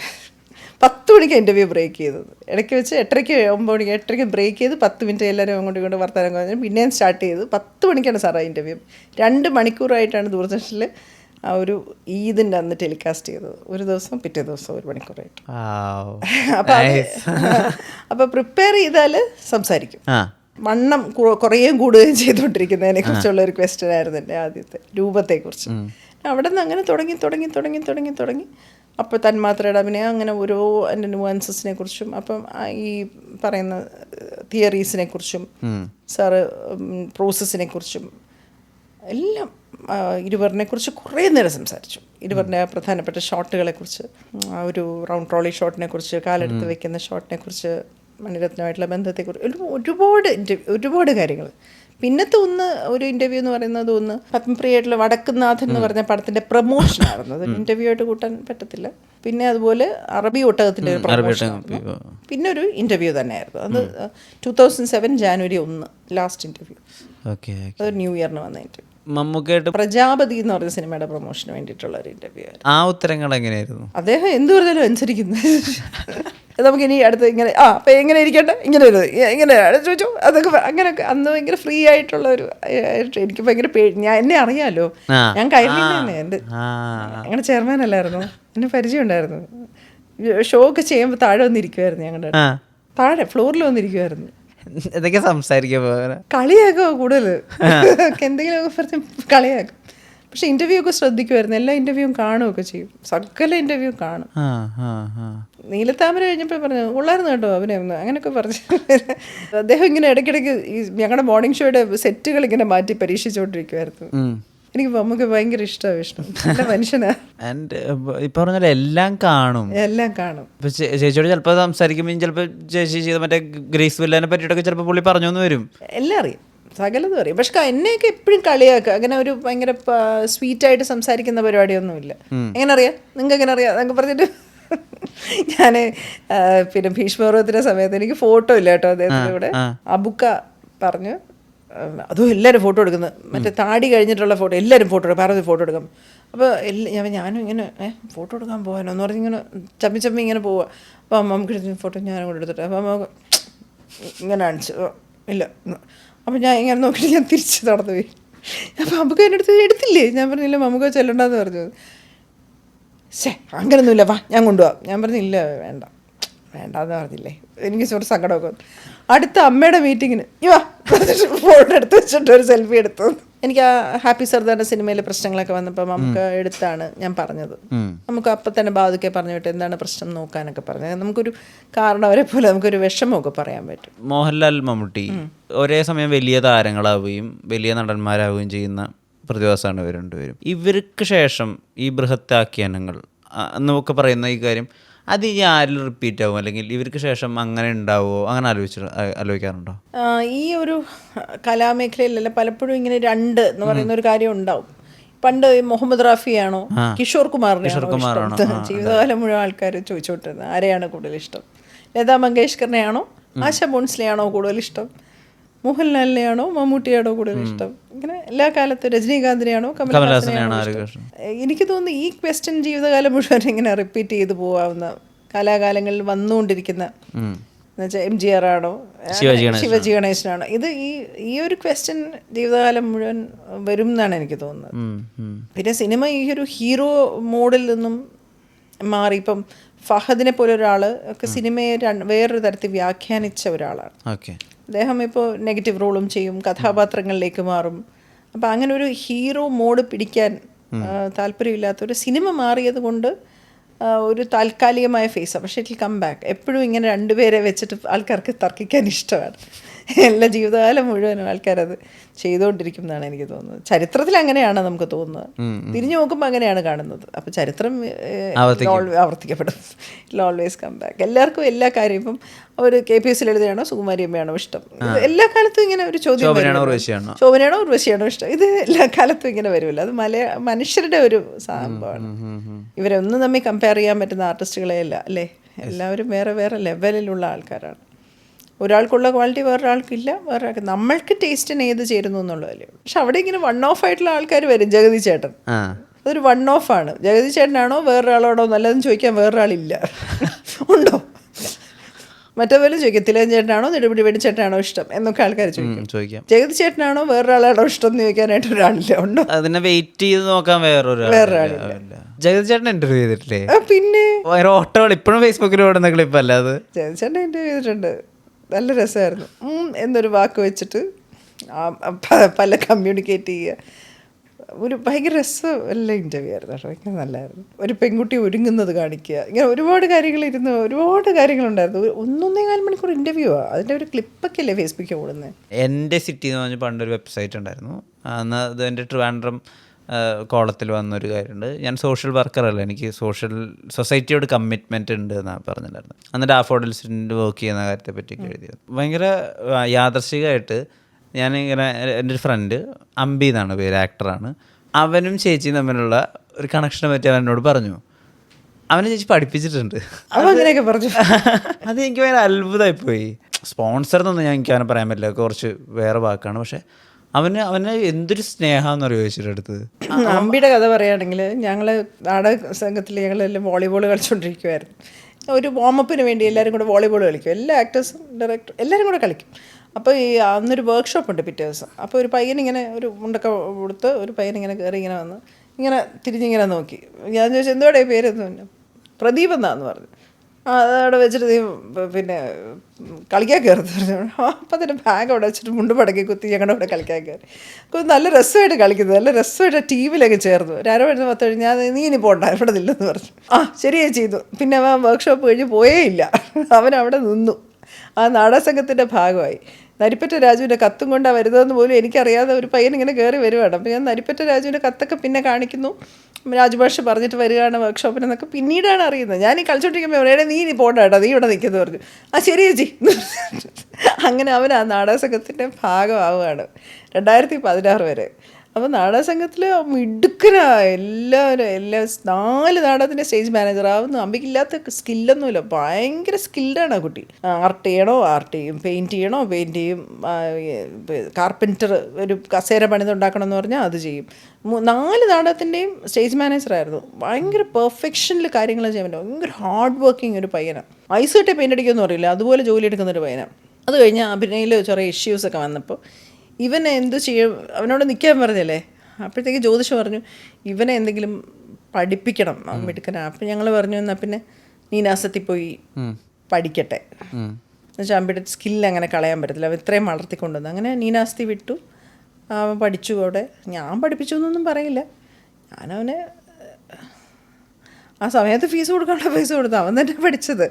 10 മണിക്ക് ഇൻ്റർവ്യൂ ബ്രേക്ക് ചെയ്തത്. ഇടയ്ക്ക് വെച്ച് 8:30 9 മണിക്ക് 8:30 ബ്രേക്ക് ചെയ്ത് 10 മിനിറ്റ് എല്ലാവരും അങ്ങോട്ടും ഇങ്ങോട്ട് വർത്തമാനം കഴിഞ്ഞ് പിന്നെയും സ്റ്റാർട്ട് ചെയ്ത് 10 മണിക്കാണ് സാർ ആ ഇൻ്റർവ്യൂ. 2 മണിക്കൂറായിട്ടാണ് ദൂരദർശനിൽ ആ ഒരു ഈദിൻ്റെ അന്ന് ടെലികാസ്റ്റ് ചെയ്തത്. ഒരു ദിവസം പിറ്റേ ദിവസം 1 മണിക്കൂറായിട്ട്. അപ്പോൾ പ്രിപ്പയർ ചെയ്താൽ സംസാരിക്കും. വണ്ണം കുറേയും കൂടുകയും ചെയ്തുകൊണ്ടിരിക്കുന്നതിനെ കുറിച്ചുള്ള ഒരു ക്വസ്റ്റ്യൻ ആയിരുന്നു എൻ്റെ ആദ്യത്തെ രൂപത്തെക്കുറിച്ച്. അവിടെ നിന്ന് അങ്ങനെ തുടങ്ങി അപ്പോൾ തന്മാത്രയുടെ അഭിനയം, അങ്ങനെ ഓരോ എൻ്റെ ന്യൂവാൻസസിനെ കുറിച്ചും, അപ്പം ഈ പറയുന്ന തിയറീസിനെ കുറിച്ചും സാറ് പ്രോസസ്സിനെ കുറിച്ചും എല്ലാം ഇരുവറിനെ കുറിച്ച് കുറേ നേരം സംസാരിച്ചു. ഇരുവറിൻ്റെ പ്രധാനപ്പെട്ട ഷോട്ടുകളെക്കുറിച്ച്, ഒരു റൗണ്ട് ട്രോളി ഷോട്ടിനെ കുറിച്ച്, കാലെടുത്ത് വെക്കുന്ന ഷോട്ടിനെ കുറിച്ച്, മണിരത്നമായിട്ടുള്ള ബന്ധത്തെക്കുറിച്ച് ഒരുപാട് കാര്യങ്ങൾ. പിന്നത്തെ ഒരു ഇൻ്റർവ്യൂ എന്ന് പറയുന്നത് പത്മപ്രിയായിട്ടുള്ള വടക്കുന്നാഥൻ എന്ന് പറഞ്ഞ പടത്തിൻ്റെ പ്രൊമോഷനായിരുന്നു. അത് ഇൻ്റർവ്യൂ ആയിട്ട് കൂട്ടാൻ പറ്റത്തില്ല. പിന്നെ അതുപോലെ അറബി ഒട്ടകത്തിൻ്റെ ഒരു പ്രൊമോഷൻ, പിന്നെ ഒരു ഇൻ്റർവ്യൂ തന്നെയായിരുന്നു. അത് 2007 ജാനുവരി 1 ലാസ്റ്റ് ഇൻ്റർവ്യൂ. അത് ന്യൂ ഇയറിന് വന്ന ഇൻ്റർവ്യൂ. മമ്മൂക്കായിട്ട് പ്രജാപതി എന്ന് പറഞ്ഞ സിനിമയുടെ പ്രൊമോഷന് വേണ്ടിയിട്ടുള്ള ഒരു ഇൻ്റർവ്യൂ ആയിരുന്നു. ആ ഉത്തരങ്ങൾ എങ്ങനെയായിരുന്നു? അദ്ദേഹം എന്ത് പറഞ്ഞാലും അനുസരിക്കുന്നത്. നമുക്ക് ഇനി അടുത്ത് ഇങ്ങനെ അപ്പം എങ്ങനെ ഇരിക്കട്ടെ, ഇങ്ങനെ ചോദിച്ചോ അതൊക്കെ അങ്ങനെയൊക്കെ. അന്ന് ഭയങ്കര ഫ്രീ ആയിട്ടുള്ള ഒരു, എനിക്ക് ഭയങ്കര എന്നെ അറിയാലോ, ഞാൻ കൈരളിയിൽ തന്നെ എൻ്റെ ഞങ്ങളുടെ ചെയർമാൻ അല്ലായിരുന്നു, എന്നെ പരിചയം ഉണ്ടായിരുന്നു. ഷോ ഒക്കെ ചെയ്യുമ്പോൾ താഴെ വന്നിരിക്കുമായിരുന്നു, ഞങ്ങളുടെ താഴെ ഫ്ലോറിൽ വന്നിരിക്കുമായിരുന്നു. ഇതൊക്കെ സംസാരിക്കാൻ കളിയാക്കോ കൂടുതൽ എന്തെങ്കിലുമൊക്കെ പറഞ്ഞ് കളിയാക്കും. പക്ഷെ ഇൻ്റർവ്യൂ ഒക്കെ ശ്രദ്ധിക്കുമായിരുന്നു. എല്ലാ ഇൻ്റർവ്യൂവും കാണുകയൊക്കെ ചെയ്യും, സകല ഇൻ്റർവ്യൂ കാണും. നീലത്താമര കഴിഞ്ഞപ്പോൾ പറഞ്ഞു കൊള്ളായിരുന്നു കേട്ടോ അഭിനയം, അങ്ങനെയൊക്കെ പറഞ്ഞു. അദ്ദേഹം ഇങ്ങനെ ഇടയ്ക്കിടയ്ക്ക് ഈ ഞങ്ങളുടെ മോർണിംഗ് ഷോയുടെ സെറ്റുകൾ ഇങ്ങനെ മാറ്റി പരീക്ഷിച്ചുകൊണ്ടിരിക്കുമായിരുന്നു. എനിക്ക് നമുക്ക് ഭയങ്കര ഇഷ്ടമാണ് വിഷ്ണു, നല്ല മനുഷ്യനാ. ഇപ്പൊ പറഞ്ഞാൽ എല്ലാം കാണും. ചേച്ചിയോട് ചിലപ്പോൾ സംസാരിക്കുമ്പോൾ ചിലപ്പോൾ ചേച്ചി ചെയ്ത മറ്റേ ഗ്രേസ് വില്ലാനെ പറ്റിയിട്ടൊക്കെ ചിലപ്പോൾ പുള്ളി പറഞ്ഞു എന്ന് വരും. എല്ലാം അറിയാം, സകലതും അറിയാം. പക്ഷെ എന്നെയൊക്കെ എപ്പോഴും കളിയാക്കുക. അങ്ങനെ ഒരു ഭയങ്കര സ്വീറ്റായിട്ട് സംസാരിക്കുന്ന പരിപാടിയൊന്നുമില്ല. എങ്ങനെ അറിയാം, നിങ്ങൾക്ക് എങ്ങനെ അറിയാം എന്നൊക്കെ പറഞ്ഞിട്ട് ഞാൻ പിന്നെ ഭീഷ്മപർവ്വത്തിൻ്റെ സമയത്ത് എനിക്ക് ഫോട്ടോ ഇല്ല കേട്ടോ അദ്ദേഹത്തിൻ്റെ കൂടെ. അബുക്ക പറഞ്ഞു അതും എല്ലാവരും ഫോട്ടോ എടുക്കുന്നത്, മറ്റേ താടി കഴിഞ്ഞിട്ടുള്ള ഫോട്ടോ എല്ലാവരും ഫോട്ടോ എടുക്കും, പാർവതി ഫോട്ടോ എടുക്കാം. അപ്പോൾ ഞാനും ഇങ്ങനെ ഫോട്ടോ എടുക്കാൻ പോകാനോ എന്ന് പറഞ്ഞ് ഇങ്ങനെ ചമ്മി ഇങ്ങനെ പോവുക. അപ്പോൾ അമ്മക്ക് ഫോട്ടോ ഞാനും കൂടെ എടുത്തിട്ട് അപ്പോൾ അമ്മ ഇങ്ങനെ കാണിച്ചു ഇല്ല. അപ്പോൾ ഞാൻ ഇങ്ങനെ നോക്കിയിട്ട് ഞാൻ തിരിച്ച് നടന്നു പോയി. അപ്പോൾ നമുക്ക് എൻ്റെ അടുത്ത് എടുത്തില്ലേ, ഞാൻ പറഞ്ഞില്ല നമുക്ക് ചെല്ലണ്ടെന്ന് പറഞ്ഞു. അങ്ങനെയൊന്നുമില്ല, വാ ഞാൻ കൊണ്ടുപോകാം. ഞാൻ പറഞ്ഞില്ല വേണ്ട, വേണ്ടാന്ന് പറഞ്ഞില്ലേ, എനിക്ക് ഒരു സങ്കടമൊക്കെ വന്നു. അടുത്ത അമ്മയുടെ മീറ്റിങ്ങിന് ഫോട്ടോ എടുത്ത് വെച്ചിട്ട് ഒരു സെൽഫി എടുത്തു. എനിക്ക് ആ ഹാപ്പി സർദാറിന്റെ സിനിമയിലെ പ്രശ്നങ്ങളൊക്കെ വന്നപ്പോൾ നമുക്ക് എടുത്താണ് ഞാൻ പറഞ്ഞത്. നമുക്ക് അപ്പം തന്നെ ബാധുക്കെ പറഞ്ഞു വിട്ട് എന്താണ് പ്രശ്നം നോക്കാനൊക്കെ പറഞ്ഞത്. നമുക്കൊരു കാരണവരെ പോലെ നമുക്കൊരു വിഷമമൊക്കെ പറയാൻ പറ്റും. മോഹൻലാൽ മമ്മൂട്ടി ഒരേ സമയം വലിയ താരങ്ങളാവുകയും വലിയ നടന്മാരാവുകയും ചെയ്യുന്ന പ്രതിഭാസമാണ് ഇവർ രണ്ടുപേരും. ഇവർക്ക് ശേഷം ഈ ബൃഹത്താഖ്യാനങ്ങൾ എന്നൊക്കെ പറയുന്ന ഈ കാര്യം അത് ഇനി ആരിൽ റിപ്പീറ്റ് ആവും, അല്ലെങ്കിൽ ഇവർക്ക് ശേഷം അങ്ങനെ ഉണ്ടാവുമോ, അങ്ങനെ ആലോചിക്കാറുണ്ടോ? ഈ ഒരു കലാമേഖലയിലല്ല പലപ്പോഴും ഇങ്ങനെ രണ്ട് എന്ന് പറയുന്ന ഒരു കാര്യം ഉണ്ടാവും. പണ്ട് മുഹമ്മദ് റാഫിയാണോ കിഷോർ കുമാറിനെയാണോ ജീവിതകാലം മുഴുവൻ ആൾക്കാർ ചോദിച്ചോണ്ടിരുന്നത് ആരെയാണ് കൂടുതൽ ഇഷ്ടം? ലതാ മങ്കേഷ്കറിനെയാണോ ആശാ ഭോൺസ്ലെയാണോ കൂടുതൽ ഇഷ്ടം? മോഹൻലാലിനെയാണോ മമ്മൂട്ടിയാണോ കൂടുതൽ ഇഷ്ടം? ഇങ്ങനെ എല്ലാ കാലത്തും രജനീകാന്തിനെയാണോ കമൽഹാസനെയാണോ ഇഷ്ടം? എനിക്ക് തോന്നുന്നു ഈ ക്വസ്റ്റ്യൻ ജീവിതകാലം മുഴുവൻ ഇങ്ങനെ റിപ്പീറ്റ് ചെയ്ത് പോകാവുന്ന കലാകാലങ്ങളിൽ വന്നുകൊണ്ടിരിക്കുന്ന എന്നുവെച്ചാൽ MGR ആണോ ശിവജി ഗണേശനാണോ, ഇത് ഈ ഒരു ക്വസ്റ്റ്യൻ ജീവിതകാലം മുഴുവൻ വരും എന്നാണ് എനിക്ക് തോന്നുന്നത്. പിന്നെ സിനിമ ഈ ഒരു ഹീറോ മോഡിൽ നിന്നും മാറി ഇപ്പം ഫഹദിനെ പോലെ ഒരാൾ ഒക്കെ സിനിമയെ വേറൊരു തരത്തിൽ വ്യാഖ്യാനിച്ച ഒരാളാണ്. അദ്ദേഹം ഇപ്പോൾ നെഗറ്റീവ് റോളും ചെയ്യും, കഥാപാത്രങ്ങളിലേക്ക് മാറും. അപ്പം അങ്ങനെ ഒരു ഹീറോ മോഡ് പിടിക്കാൻ താല്പര്യമില്ലാത്തൊരു സിനിമ മാറിയത് കൊണ്ട് ഒരു താൽക്കാലികമായ ഫേസാണ്, പക്ഷേ ഇറ്റ് വിൽ കം ബാക്ക്. എപ്പോഴും ഇങ്ങനെ രണ്ടുപേരെ വെച്ചിട്ട് ആൾക്കാർക്ക് തർക്കിക്കാൻ ഇഷ്ടമാണ്. എല്ലാ ജീവിതകാലം മുഴുവനും ആൾക്കാരത് ചെയ്തുകൊണ്ടിരിക്കും എന്നാണ് എനിക്ക് തോന്നുന്നത്. ചരിത്രത്തിൽ അങ്ങനെയാണ് നമുക്ക് തോന്നുന്നത്, തിരിഞ്ഞു നോക്കുമ്പോൾ അങ്ങനെയാണ് കാണുന്നത്. അപ്പോൾ ചരിത്രം ആവർത്തിക്കപ്പെടും. It always come back. എല്ലാവർക്കും എല്ലാ കാര്യം ഇപ്പം അവർ KPSL എഴുതുകയാണോ സുകുമാരി അമ്മയാണോ ഇഷ്ടം, എല്ലാ കാലത്തും ഇങ്ങനെ ഒരു ചോദ്യം, ശോഭനയാണോ ഉർവശിയാണോ ഇഷ്ടം, ഇത് എല്ലാ കാലത്തും ഇങ്ങനെ വരുമല്ലോ. അത് മനുഷ്യരുടെ ഒരു സംഭവമാണ്. ഇവരൊന്നും തമ്മിൽ കമ്പയർ ചെയ്യാൻ പറ്റുന്ന ആർട്ടിസ്റ്റുകളെയല്ല അല്ലേ, എല്ലാവരും വേറെ വേറെ ലെവലിലുള്ള ആൾക്കാരാണ്. ഒരാൾക്കുള്ള ക്വാളിറ്റി വേറൊരാൾക്കില്ല, വേറൊരാൾക്ക് നമ്മൾക്ക് ടേസ്റ്റിന് ഏത് ചേരുന്നു എന്നുള്ളതല്ലേ. പക്ഷെ അവിടെ ഇങ്ങനെ വൺ ഓഫ് ആയിട്ടുള്ള ആൾക്കാർ വരും. ജഗതി ചേട്ടൻ അതൊരു വൺ ഓഫ് ആണ്. ജഗതി ചേട്ടനാണോ വേറൊരാളോടോ നല്ലതെന്ന് ചോദിക്കാൻ വേറൊരാളില്ല. ഉണ്ടോ? മറ്റേപോലെ ചോദിക്കും തിലകൻ ചേട്ടനാണോ നെടുപിടി വെടിച്ചേട്ടനാണോ ഇഷ്ടം എന്നൊക്കെ ആൾക്കാർ ചോദിക്കും. ജഗതി ചേട്ടനാണോ വേറൊരാളാണോ ഇഷ്ടം എന്ന് ചോദിക്കാനായിട്ട് ഒരാളില്ല. ഉണ്ടോ? അതിനെ വെയിറ്റ് ചെയ്ത് നോക്കാൻ വേറൊരാളില്ല. ജഗതി ചേട്ടൻ ഇന്റർവ്യൂ ചെയ്തിട്ടില്ലേ? പിന്നെ ഓട്ടോ ഇപ്പോഴും ഫേസ്ബുക്കിൽ ഓടുന്ന ക്ലിപ്പല്ല അത്. ജഗതി ചേട്ടൻ ഇന്റർവ്യൂ ചെയ്തിട്ടുണ്ട്, നല്ല രസമായിരുന്നു. എന്നൊരു വാക്ക് വെച്ചിട്ട് പല കമ്മ്യൂണിക്കേറ്റ് ചെയ്യുക, ഒരു ഭയങ്കര രസമല്ല ഇൻ്റർവ്യൂ ആയിരുന്നു കേട്ടോ. ഭയങ്കര നല്ലതായിരുന്നു. ഒരു പെൺകുട്ടി ഒരുങ്ങുന്നത് കാണിക്കുക, ഇങ്ങനെ ഒരുപാട് കാര്യങ്ങളുണ്ടായിരുന്നു. 1.25 മണിക്കൂർ ഇൻ്റർവ്യൂ ആണ്. അതിൻ്റെ ഒരു ക്ലിപ്പൊക്കെ അല്ലേ ഫേസ്ബുക്കിൽ ഓടുന്നത്. എൻ്റെ സിറ്റി എന്ന് പറഞ്ഞാൽ പണ്ടൊരു വെബ്സൈറ്റ് ഉണ്ടായിരുന്നു. അന്ന് അത് എൻ്റെ ട്രിവാൻഡ്രം കോളത്തിൽ വന്നൊരു കാര്യമുണ്ട്. ഞാൻ സോഷ്യൽ വർക്കറല്ല, എനിക്ക് സൊസൈറ്റിയോട് കമ്മിറ്റ്മെൻറ്റ് ഉണ്ട് എന്നാണ് പറഞ്ഞിട്ടുണ്ടായിരുന്നു. എന്നിട്ട് ഡാഫോഡിൽസിൻ്റെ വർക്ക് ചെയ്യുന്ന കാര്യത്തെ പറ്റിയൊക്കെ എഴുതിയത്. ഭയങ്കര യാദർശികമായിട്ട് ഞാനിങ്ങനെ എൻ്റെ ഒരു ഫ്രണ്ട് അമ്പി എന്നാണ് പേര്, ആക്ടറാണ്. അവനും ചേച്ചിയും തമ്മിലുള്ള ഒരു കണക്ഷനെ പറ്റി അവൻ എന്നോട് പറഞ്ഞു. അവനെ ചേച്ചി പഠിപ്പിച്ചിട്ടുണ്ട്. അങ്ങനെയൊക്കെ പറഞ്ഞു. അത് എനിക്ക് ഭയങ്കര അത്ഭുതമായിപ്പോയി. സ്പോൺസർ എന്നൊന്നും എനിക്ക് അവനെ പറയാൻ പറ്റില്ല, കുറച്ച് വേറെ വാക്കാണ്. പക്ഷേ അവന് എന്തൊരു സ്നേഹമെന്ന് അറിയോ ചേച്ചിയുടെ അടുത്ത്. അമ്പിയുടെ കഥ പറയുകയാണെങ്കിൽ ഞങ്ങൾ നാടക സംഘത്തിൽ ഞങ്ങളെല്ലാം വോളിബോൾ കളിച്ചുകൊണ്ടിരിക്കുമായിരുന്നു. ഒരു വാമപ്പിന് വേണ്ടി എല്ലാവരും കൂടെ വോളിബോൾ കളിക്കും, എല്ലാ ആക്ടേഴ്സും ഡയറക്ടർ എല്ലാവരും കൂടെ കളിക്കും. അപ്പോൾ ഈ അന്നൊരു വർക്ക്ഷോപ്പുണ്ട് പിറ്റേ ദിവസം. അപ്പോൾ ഒരു പയ്യനിങ്ങനെ ഒരു മുണ്ടൊക്കെ കൊടുത്ത് ഒരു പയ്യനിങ്ങനെ കയറി ഇങ്ങനെ വന്ന് ഇങ്ങനെ തിരിഞ്ഞിങ്ങനെ നോക്കി. ഞാൻ ചോദിച്ചു എന്തോടെ പേരെന്ന് പറഞ്ഞു. പ്രദീപ് എന്നാന്ന് പറഞ്ഞു. അതവിടെ വെച്ചിട്ട് പിന്നെ കളിക്കാൻ കയറുന്നു പറഞ്ഞു. അപ്പം തന്നെ ബാഗ് അവിടെ വെച്ചിട്ട് മുണ്ട് പടക്കി കുത്തി ഞങ്ങളുടെ അവിടെ കളിക്കാൻ കയറി. നല്ല രസമായിട്ട് കളിക്കുന്നത്, നല്ല രസമായിട്ട് ടീമിലൊക്കെ ചേർന്നു. ഒരാരോ വരുന്ന 10 കഴിഞ്ഞാൽ നീ ഇനി പോകണ്ട ഇവിടെ നില്ലെന്ന് പറഞ്ഞു. ശരിയായി ചെയ്തു. പിന്നെ അവൻ വർക്ക്ഷോപ്പ് കഴിഞ്ഞ് പോയേ ഇല്ല, അവൻ അവിടെ നിന്നു. ആ നാടകസംഘത്തിൻ്റെ ഭാഗമായി. നരിപ്പറ്റ രാജുവിൻ്റെ കത്തും കൊണ്ടാണ് വരുന്നതെന്ന് പോലും എനിക്കറിയാതെ ഒരു പയ്യൻ ഇങ്ങനെ കയറി വരുവാണ്. അപ്പോൾ ഞാൻ നരിപ്പറ്റ രാജുവിൻ്റെ കത്തൊക്കെ പിന്നെ കാണിക്കുന്നു, രാജുഭാഷ പറഞ്ഞിട്ട് വരികയാണ് വർക്ക്ഷോപ്പിനെന്നൊക്കെ പിന്നീടാണ് അറിയുന്നത്. ഞാൻ ഈ കളിച്ചോണ്ടിരിക്കുമ്പോൾ എവിടെ നീ ഇനി പോകണ്ട കേട്ടോ, നീ ഇവിടെ നിൽക്കുന്നു പറഞ്ഞു. ശരി ചേച്ചി. അങ്ങനെ അവൻ ആ നാടകസംഘത്തിൻ്റെ ഭാഗമാവുകയാണ് 2016 വരെ. അപ്പോൾ നാടകസംഘത്തിൽ മിടുക്കനായ എല്ലാ 4 നാടകത്തിൻ്റെ സ്റ്റേജ് മാനേജറാവുന്നു. അമ്പിക്കില്ലാത്ത സ്കില്ലൊന്നുമില്ല, ഭയങ്കര സ്കിൽഡാണ് ആ കുട്ടി. ആർട്ട് ചെയ്യും, പെയിൻറ്റ് ചെയ്യും, കാർപ്പൻറ്റർ ഒരു കസേര പണിതുണ്ടാക്കണമെന്ന് പറഞ്ഞാൽ അത് ചെയ്യും. 4 നാടകത്തിൻ്റെയും സ്റ്റേജ് മാനേജറായിരുന്നു. ഭയങ്കര പെർഫെക്ഷനിൽ കാര്യങ്ങൾ ചെയ്യാൻ പറ്റും. ഭയങ്കര ഹാർഡ് വർക്കിംഗ് ഒരു പയ്യനാണ്. ഐസ് കെട്ടി പെയിൻ്റ് അടിക്കുമെന്ന് പറയില്ല, അതുപോലെ ജോലി എടുക്കുന്നൊരു പയ്യനാണ്. അത് കഴിഞ്ഞ് അഭിനയിൽ ചെറിയ ഇഷ്യൂസൊക്കെ വന്നപ്പോൾ ഇവനെ എന്തു ചെയ്യും, അവനോട് നിൽക്കാൻ പറഞ്ഞല്ലേ. അപ്പോഴത്തേക്ക് ജ്യോതിഷ പറഞ്ഞു ഇവനെ എന്തെങ്കിലും പഠിപ്പിക്കണം, അവൻ മിടുക്കനാണ്. അപ്പം ഞങ്ങൾ പറഞ്ഞു എന്നാൽ പിന്നെ നീനാസത്തിൽ പോയി പഠിക്കട്ടെ എന്നുവെച്ചാൽ അമ്പിയുടെ സ്കില്ല് അങ്ങനെ കളയാൻ പറ്റത്തില്ല. അവൻ ഇത്രയും വളർത്തിക്കൊണ്ടുവന്നു. അങ്ങനെ നീനാസ്തി വിട്ടു, അവൻ പഠിച്ചു. അവിടെ ഞാൻ പഠിപ്പിച്ചു എന്നൊന്നും പറയില്ല, ഞാനവനെ ആ സമയത്ത് ഫീസ് കൊടുക്കാനുള്ള പൈസ കൊടുത്തു. അവൻ തന്നെ പഠിച്ചത്.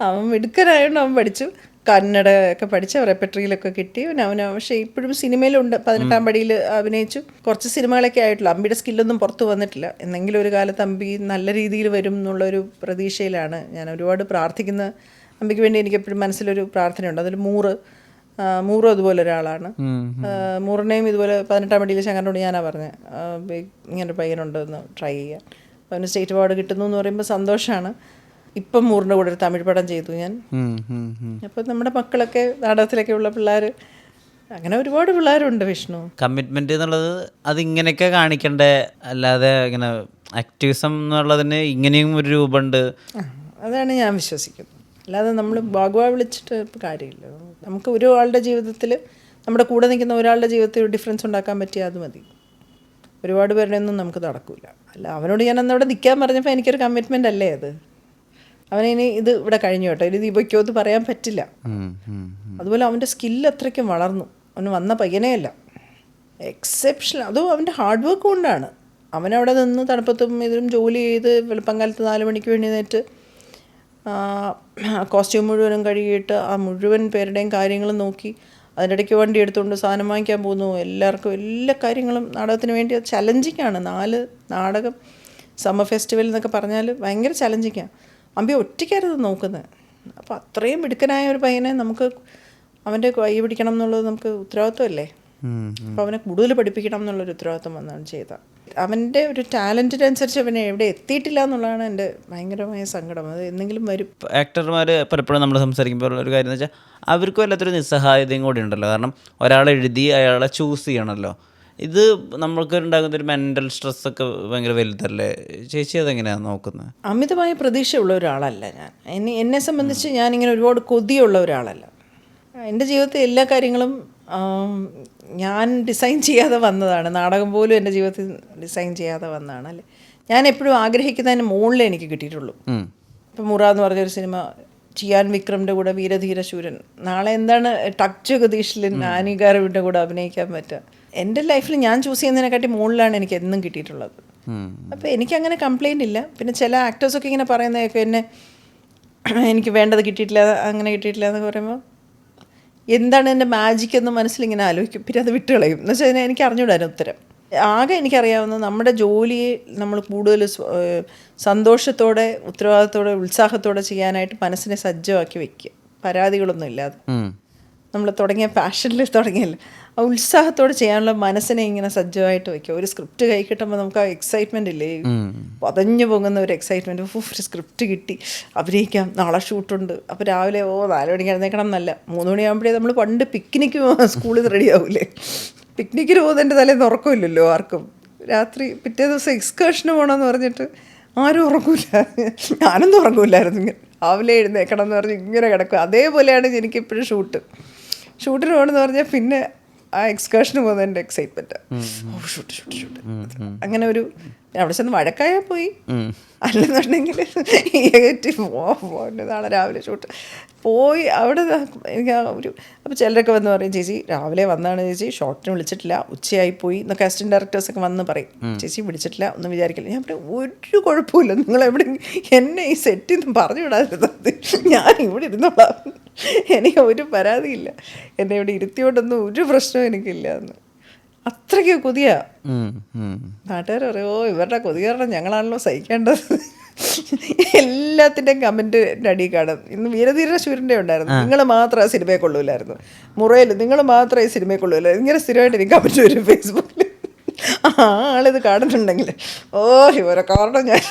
അവൻ മിടുക്കനായതുകൊണ്ട് അവൻ പഠിച്ചു. കന്നഡ ഒക്കെ പഠിച്ച് റെപ്പട്രിയിലൊക്കെ കിട്ടി അവന്. പക്ഷേ ഇപ്പോഴും സിനിമയിലുണ്ട്. 18-ാം പടിയിൽ അഭിനയിച്ചു. കുറച്ച് സിനിമകളൊക്കെ ആയിട്ടുള്ളൂ. അമ്പിയുടെ സ്കില്ലൊന്നും പുറത്തു വന്നിട്ടില്ല. എന്നെങ്കിലും ഒരു കാലത്ത് അമ്പി നല്ല രീതിയിൽ വരും എന്നുള്ളൊരു പ്രതീക്ഷയിലാണ് ഞാൻ. ഒരുപാട് പ്രാർത്ഥിക്കുന്ന അമ്പിക്ക് വേണ്ടി എനിക്ക് എപ്പോഴും മനസ്സിലൊരു പ്രാർത്ഥനയുണ്ട്. അതിൽ മൂറും അതുപോലെ ഒരാളാണ്. മൂറിനെയും ഇതുപോലെ 18-ാം പടിയിൽ ശങ്കരനോട് ഞാനാ പറഞ്ഞത് ഇങ്ങനൊരു പയ്യനുണ്ടെന്ന് ട്രൈ ചെയ്യാൻ. അവന് സ്റ്റേറ്റ് അവാർഡ് കിട്ടുന്നു എന്ന് പറയുമ്പോൾ സന്തോഷമാണ്. ഇപ്പം മൂറിൻ്റെ കൂടെ ഒരു തമിഴ് പടം ചെയ്തു ഞാൻ. അപ്പം നമ്മുടെ മക്കളൊക്കെ നാടകത്തിലൊക്കെ ഉള്ള പിള്ളേർ, അങ്ങനെ ഒരുപാട് പിള്ളേരുണ്ട് വിഷ്ണു. കമ്മിറ്റ്മെന്റ് എന്നുള്ളത് അതിങ്ങനെയൊക്കെ കാണിക്കണ്ടേ, അല്ലാതെ ഇങ്ങനെ ആക്ടിവിസം എന്നുള്ളതിന് ഇങ്ങനെയും ഒരു രൂപമുണ്ട്. അതാണ് ഞാൻ വിശ്വസിക്കുന്നത്. അല്ലാതെ നമ്മൾ ഭാഗവ വിളിച്ചിട്ട് കാര്യമില്ല. നമുക്ക് ഒരാളുടെ ജീവിതത്തിൽ, നമ്മുടെ കൂടെ നിൽക്കുന്ന ഒരാളുടെ ജീവിതത്തിൽ ഒരു ഡിഫറൻസ് ഉണ്ടാക്കാൻ പറ്റിയാൽ അത് മതി. ഒരുപാട് പേരുടെ ഒന്നും നമുക്ക് നടക്കില്ല. അല്ല, അവനോട് ഞാൻ അന്നവിടെ നിൽക്കാൻ പറഞ്ഞപ്പോൾ എനിക്കൊരു കമ്മിറ്റ്മെൻ്റ് അല്ലേ അത്. അവനിനി ഇത് ഇവിടെ കഴിഞ്ഞു കേട്ടോ, ഇനി ദീപയ്ക്കോ എന്ന് പറയാൻ പറ്റില്ല. അതുപോലെ അവൻ്റെ സ്കില്ല് അത്രയ്ക്കും വളർന്നു. അവന് വന്ന പയ്യനേ അല്ല, എക്സെപ്ഷണൽ. അതും അവൻ്റെ ഹാർഡ് വർക്ക് കൊണ്ടാണ്. അവനവിടെ നിന്ന് തണുപ്പത്തും ഇതിലും ജോലി ചെയ്ത് വെളുപ്പംകാലത്ത് 4 മണിക്ക് എഴുന്നേറ്റ് കോസ്റ്റ്യൂം മുഴുവനും കഴുകിയിട്ട് ആ മുഴുവൻ പേരുടെയും കാര്യങ്ങളും നോക്കി, അതിൻ്റെ ഇടയ്ക്ക് വണ്ടി എടുത്തുകൊണ്ട് സാധനം വാങ്ങിക്കാൻ പോകുന്നു. എല്ലാവർക്കും എല്ലാ കാര്യങ്ങളും നാടകത്തിന് വേണ്ടി അത് ചലഞ്ചിങ്ങാണ്. 4 നാടകം സമ്മർ ഫെസ്റ്റിവൽ എന്നൊക്കെ പറഞ്ഞാൽ ഭയങ്കര ചലഞ്ചിങ്ങാണ്. അമ്പി ഒറ്റയ്ക്കായിരുന്നു നോക്കുന്നത്. അപ്പോൾ അത്രയും മിടുക്കനായ ഒരു പയ്യനെ നമുക്ക് അവൻ്റെ കൈ പിടിക്കണം എന്നുള്ളത് നമുക്ക് ഉത്തരവാദിത്വമല്ലേ. അപ്പോൾ അവനെ കൂടുതൽ പഠിപ്പിക്കണം എന്നുള്ളൊരു ഉത്തരവാദിത്വം വന്നാണ് ചെയ്തത്. അവൻ്റെ ഒരു ടാലൻറ്റിനനുസരിച്ച് അവനെ എവിടെ എത്തിയിട്ടില്ല എന്നുള്ളതാണ് എൻ്റെ ഭയങ്കരമായ സങ്കടം. അത് എന്തെങ്കിലും വരും. ആക്ടർമാർ പലപ്പോഴും നമ്മൾ സംസാരിക്കുമ്പോൾ ഒരു കാര്യം എന്ന് വെച്ചാൽ അവർക്ക് വല്ലാത്തൊരു നിസ്സഹായതയും കൂടി ഉണ്ടല്ലോ. കാരണം ഒരാളെ എഴുതി അയാളെ ചൂസ് ചെയ്യണമല്ലോ. ഇത് നമ്മൾക്ക് ഉണ്ടാകുന്നൊരു മെൻ്റൽ സ്ട്രെസ്സൊക്കെ ഭയങ്കര വലുതല്ലേ. ചേച്ചി അതെങ്ങനെയാണ് നോക്കുന്നത്? അമിതമായ പ്രതീക്ഷയുള്ള ഒരാളല്ല ഞാൻ. എന്നെ സംബന്ധിച്ച് ഞാനിങ്ങനെ ഒരുപാട് കൊതിയുള്ള ഒരാളല്ല. എൻ്റെ ജീവിതത്തിൽ എല്ലാ കാര്യങ്ങളും ഞാൻ ഡിസൈൻ ചെയ്യാതെ വന്നതാണ്. നാടകം പോലും എൻ്റെ ജീവിതത്തിൽ ഡിസൈൻ ചെയ്യാതെ വന്നതാണ്. അല്ലേ, ഞാൻ എപ്പോഴും ആഗ്രഹിക്കുന്നതിന് മുകളിലേ എനിക്ക് കിട്ടിയിട്ടുള്ളൂ. ഇപ്പം മുറ എന്ന് പറഞ്ഞൊരു സിനിമ, ചിയാൻ വിക്രമിൻ്റെ കൂടെ വീരധീരശൂരൻ, നാളെ എന്താണ് ടക് ജഗദീഷിൽ നാനികാരവിൻ്റെ കൂടെ അഭിനയിക്കാൻ പറ്റുക. എൻ്റെ ലൈഫിൽ ഞാൻ ചൂസ് ചെയ്യുന്നതിനെക്കാട്ടി മുകളിലാണ് എനിക്ക് എന്നും കിട്ടിയിട്ടുള്ളത്. അപ്പോൾ എനിക്കങ്ങനെ കംപ്ലയിൻ്റ് ഇല്ല. പിന്നെ ചില ആക്ടേഴ്സൊക്കെ ഇങ്ങനെ പറയുന്നതൊക്കെ എന്നെ എനിക്ക് വേണ്ടത് കിട്ടിയിട്ടില്ല, അങ്ങനെ കിട്ടിയിട്ടില്ല എന്നൊക്കെ പറയുമ്പോൾ എന്താണ് എൻ്റെ മാജിക് എന്ന് മനസ്സിലിങ്ങനെ ആലോചിക്കും. പിന്നെ അത് വിട്ടുകളയും. എന്ന് വെച്ചാൽ എനിക്ക് അറിഞ്ഞൂടായിരുന്നു ഉത്തരം. ആകെ എനിക്കറിയാവുന്നത് നമ്മുടെ ജോലിയെ നമ്മൾ കൂടുതൽ സന്തോഷത്തോടെ, ഉത്തരവാദിത്തോടെ, ഉത്സാഹത്തോടെ ചെയ്യാനായിട്ട് മനസ്സിനെ സജ്ജമാക്കി വെക്കുക, പരാതികളൊന്നും ഇല്ലാതെ. നമ്മൾ തുടങ്ങിയ പാഷനിൽ തുടങ്ങിയല്ലോ, ആ ഉത്സാഹത്തോടെ ചെയ്യാനുള്ള മനസ്സിനെ ഇങ്ങനെ സജ്ജമായിട്ട് വയ്ക്കുക. ഒരു സ്ക്രിപ്റ്റ് കൈ കിട്ടുമ്പോൾ നമുക്ക് ആ എക്സൈറ്റ്മെൻ്റ് ഇല്ലേ, പതഞ്ഞു പോകുന്ന ഒരു എക്സൈറ്റ്മെൻറ്റ്. ഒരു സ്ക്രിപ്റ്റ് കിട്ടി, അഭിനയിക്കാം, നാളെ ഷൂട്ടുണ്ട്. അപ്പോൾ രാവിലെ 4 മണിക്ക് എഴുന്നേക്കണം എന്നല്ല, 3 മണിയാകുമ്പോഴേ നമ്മൾ പണ്ട് പിക്നിക്ക് സ്കൂളിൽ റെഡി ആവില്ലേ, പിക്നിക്കിന് പോകുന്നതിൻ്റെ തലേന്ന് ഉറക്കമില്ലല്ലോ ആർക്കും. രാത്രി പിറ്റേ ദിവസം എക്സ്കേർഷന് പോകണമെന്ന് പറഞ്ഞിട്ട് ആരും ഉറങ്ങില്ല. ഞാനൊന്നും ഉറങ്ങില്ലായിരുന്നു. ഇങ്ങനെ രാവിലെ എഴുന്നേക്കണം എന്ന് പറഞ്ഞ് ഇങ്ങനെ കിടക്കും. അതേപോലെയാണ് എനിക്കിപ്പോഴും ഷൂട്ടിന് പോകണമെന്ന് പറഞ്ഞാൽ പിന്നെ ആ എക്സ്കേർഷന് പോകുന്നത് എൻ്റെ എക്സൈറ്റ്മെൻറ്റ്. ഷൂട്ട് അങ്ങനെ ഒരു അവിടെ ചെന്ന് വഴക്കായാൽ പോയി, അല്ലെന്നുണ്ടെങ്കിൽ നാളെ രാവിലെ ഷൂട്ട് പോയി. അവിടെ എനിക്ക് ഒരു അപ്പോൾ ചിലരൊക്കെ വന്ന് പറയും, ചേച്ചി രാവിലെ വന്നാണ് ചേച്ചി, ഷോട്ടിന് വിളിച്ചിട്ടില്ല, ഉച്ചയായി പോയി എന്നൊക്കെ അസിസ്റ്റൻ്റ് ഡയറക്ടേഴ്സൊക്കെ വന്ന് പറയും. ചേച്ചി വിളിച്ചിട്ടില്ല, ഒന്നും വിചാരിക്കില്ല. ഞാൻ പറയും ഒരു കുഴപ്പമില്ല, നിങ്ങൾ എവിടെ എന്നെ ഈ സെറ്റിൽ നിന്ന് പറഞ്ഞു വിടാതിരുന്നത്, ഞാൻ ഇവിടെ ഇരുന്നോളാം, എനിക്ക് ഒരു പരാതിയില്ല, എന്നെ ഇവിടെ ഇരുത്തിയോണ്ടൊന്നും ഒരു പ്രശ്നവും എനിക്കില്ല എന്ന്. അത്രയ്ക്ക് കൊതിയാ. നാട്ടുകാർ പറയോ ഇവരുടെ കൊതി കാരണം ഞങ്ങളാണല്ലോ സഹിക്കേണ്ടത്. എല്ലാത്തിൻ്റെയും കമൻറ്റിൻ്റെ അടിയിൽ കാണും. ഇന്ന് വീരധീരശൂരൻ്റെ ഉണ്ടായിരുന്നു, നിങ്ങൾ മാത്രം ആ സിനിമയെ കൊള്ളൂലായിരുന്നു, മുറയിൽ നിങ്ങൾ മാത്രമേ ഈ സിനിമയെ കൊള്ളൂലായിരുന്നു, ഇങ്ങനെ സ്ഥിരമായിട്ട് എനിക്ക് കമൻറ്റ് വരും ഫേസ്ബുക്കിൽ. ആളിത് കാണുന്നുണ്ടെങ്കിൽ ഇവരെ കാരണം ഞാൻ